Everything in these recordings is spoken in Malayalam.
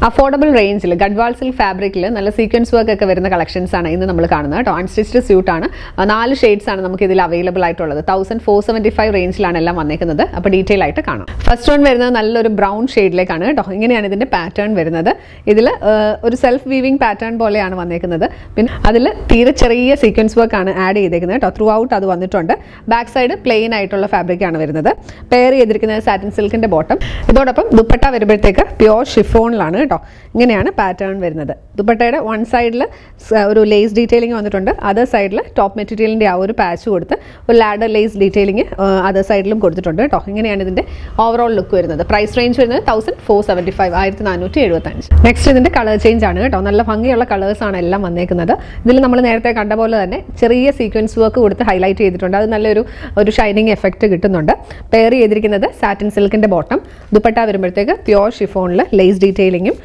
അഫോർഡബിൾ റേഞ്ചിൽ ഗഡ്വാൾ സിൽക്ക് ഫാബ്രിക്കിൽ നല്ല സീക്വൻസ് വർക്ക് ഒക്കെ വരുന്ന കളക്ഷൻസ് ആണ് ഇന്ന് നമ്മൾ കാണുന്നത് കേട്ടോ. അൺസ്റ്റിച്ച്ഡ് സ്യൂട്ട് ആണ്. 4 ഷെയ്ഡ്സ് ആണ് നമുക്ക് ഇതിൽ അവൈലബിൾ ആയിട്ടുള്ളത്. 1475 റേഞ്ചിലാണ് എല്ലാം വന്നേക്കുന്നത്. അപ്പോൾ ഡീറ്റെയിൽ ആയിട്ട് കാണാം. ഫസ്റ്റ് വൺ വരുന്നത് നല്ലൊരു ബ്രൗൺ ഷെയ്ഡിലേക്കാണ് കേട്ടോ. ഇങ്ങനെയാണ് ഇതിന്റെ പാറ്റേൺ വരുന്നത്. ഇതിൽ ഒരു സെൽഫ് വീവിംഗ് പാറ്റേൺ പോലെയാണ് വന്നേക്കുന്നത്. പിന്നെ അതിൽ തീരെ ചെറിയ സീക്വൻസ് വർക്ക് ആണ് ആഡ് ചെയ്തേക്കുന്നത് കേട്ടോ. ത്രൂ ഔട്ട് അത് വന്നിട്ടുണ്ട്. ബാക്ക് സൈഡ് പ്ലെയിൻ ആയിട്ടുള്ള ഫാബ്രിക് ആണ് വരുന്നത്. പെയർ ചെയ്തിരിക്കുന്നത് സാറ്റിൻ സിൽക്കിന്റെ ബോട്ടം. ഇതോടൊപ്പം ദുപ്പട്ട വരുമ്പോഴത്തേക്ക് പ്യോർ ഷിഫോണിലാണ് കേട്ടോ. ഇങ്ങനെയാണ് പാറ്റേൺ വരുന്നത്. ദുപ്പട്ടയുടെ വൺ സൈഡിൽ ഒരു ലേസ് ഡീറ്റെയിലിംഗ് വന്നിട്ടുണ്ട്. അതർ സൈഡിൽ ടോപ്പ് മെറ്റീരിയലിൻ്റെ ആ ഒരു പാച്ച് കൊടുത്ത് ഒരു ലാഡർ ലേസ് ഡീറ്റെയിലിംഗ് അതർ സൈഡിലും കൊടുത്തിട്ടുണ്ട് കേട്ടോ. ഇങ്ങനെയാണ് ഇതിൻ്റെ ഓവറോൾ ലുക്ക് വരുന്നത്. പ്രൈസ് റേഞ്ച് വരുന്നത് 1475 1475. നെക്സ്റ്റ് ഇതിൻ്റെ കളർ ചേഞ്ച് ആണ് കേട്ടോ. നല്ല ഭംഗിയുള്ള കളേഴ്സാണ് എല്ലാം വന്നേക്കുന്നത്. ഇതിൽ നമ്മൾ നേരത്തെ കണ്ട പോലെ തന്നെ ചെറിയ സീക്വൻസ് വർക്ക് കൊടുത്ത് ഹൈലൈറ്റ് ചെയ്തിട്ടുണ്ട്. അത് നല്ലൊരു ഷൈനിങ് എഫക്റ്റ് കിട്ടുന്നുണ്ട്. പെയർ ചെയ്തിരിക്കുന്നത് സാറ്റിൻ സിൽക്കിൻ്റെ ബോട്ടം. ദുപ്പട്ട വരുമ്പോഴത്തേക്ക് പ്യോർ ഷിഫോണിൽ ലേസ് ഡീറ്റെയിലിംഗും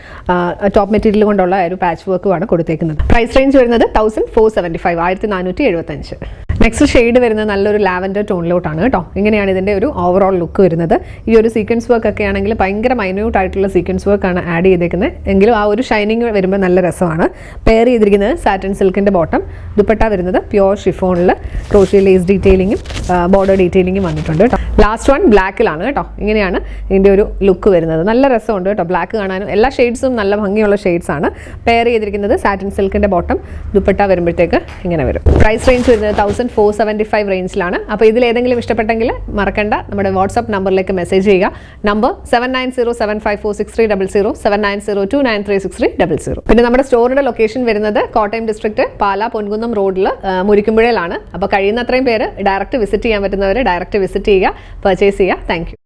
ടോപ്പ് മെറ്റീരിയൽ കൊണ്ടുള്ള ഒരു പാച്ച് വർക്കുമാണ് കൊടുത്തേക്കുന്നത്. പ്രൈസ് റേഞ്ച് വരുന്നത് 1475 1475. നെക്സ്റ്റ് ഷെയ്ഡ് വരുന്നത് നല്ലൊരു ലാവൻഡർ ടോണിലോട്ടാണ് കേട്ടോ. ഇങ്ങനെയാണ് ഇതിൻ്റെ ഒരു ഓവറോൾ ലുക്ക് വരുന്നത്. ഈ ഒരു സീക്വൻസ് വർക്ക് ഒക്കെ ആണെങ്കിൽ ഭയങ്കര മൈന്യൂട്ട് ആയിട്ടുള്ള സീക്വൻസ് വർക്കാണ് ആഡ് ചെയ്തേക്കുന്നത്. എങ്കിലും ആ ഒരു ഷൈനിങ് വരുമ്പോൾ നല്ല രസമാണ്. പെയർ ചെയ്തിരിക്കുന്നത് സാറ്റിൻ സിൽക്കിൻ്റെ ബോട്ടം. ദുപ്പട്ട വരുന്നത് പ്യോർ ഷിഫോണിൽ ക്രോഷ്യ ലേസ് ഡീറ്റെയിലിംഗും ബോർഡർ ഡീറ്റെയിലിംഗും വന്നിട്ടുണ്ട് കേട്ടോ. ലാസ്റ്റ് വൺ ബ്ലാക്കിലാണ് കേട്ടോ. ഇങ്ങനെയാണ് ഇതിൻ്റെ ഒരു ലുക്ക് വരുന്നത്. നല്ല രസമുണ്ട് കേട്ടോ. ബ്ലാക്ക് കാണാനും എല്ലാ ഷെയ്ഡ്സും നല്ല ഭംഗിയുള്ള ഷെയ്ഡ്സ് ആണ്. പെയർ ചെയ്തിരിക്കുന്നത് സാറ്റിൻ സിൽക്കിൻ്റെ ബോട്ടം. ദുപ്പട്ട വരുമ്പോഴത്തേക്ക് ഇങ്ങനെ വരും. പ്രൈസ് റേഞ്ച് വരുന്നത് 1475 റേഞ്ചിലാണ്. അപ്പോൾ ഇതിൽ ഏതെങ്കിലും ഇഷ്ടപ്പെട്ടെങ്കിൽ മറക്കണ്ട, നമ്മുടെ വാട്സ്ആപ്പ് നമ്പറിലേക്ക് മെസ്സേജ് ചെയ്യുക. നമ്പർ 7907546300 7902936300. പിന്നെ നമ്മുടെ സ്റ്റോറിന്റെ ലൊക്കേഷൻ വരുന്നത് കോട്ടയം ഡിസ്ട്രിക്ട് പാലാ പൊൻകുന്നം റോഡിൽ മുരിക്കുമ്പുഴയിലാണ്. അപ്പോൾ കഴിയുന്നത്രയും പേര് ഡയറക്റ്റ് വിസിറ്റ് ചെയ്യാൻ പറ്റുന്നവർ ഡയറക്റ്റ് വിസിറ്റ് ചെയ്യുക, പർച്ചേസ് ചെയ്യുക. Thank you.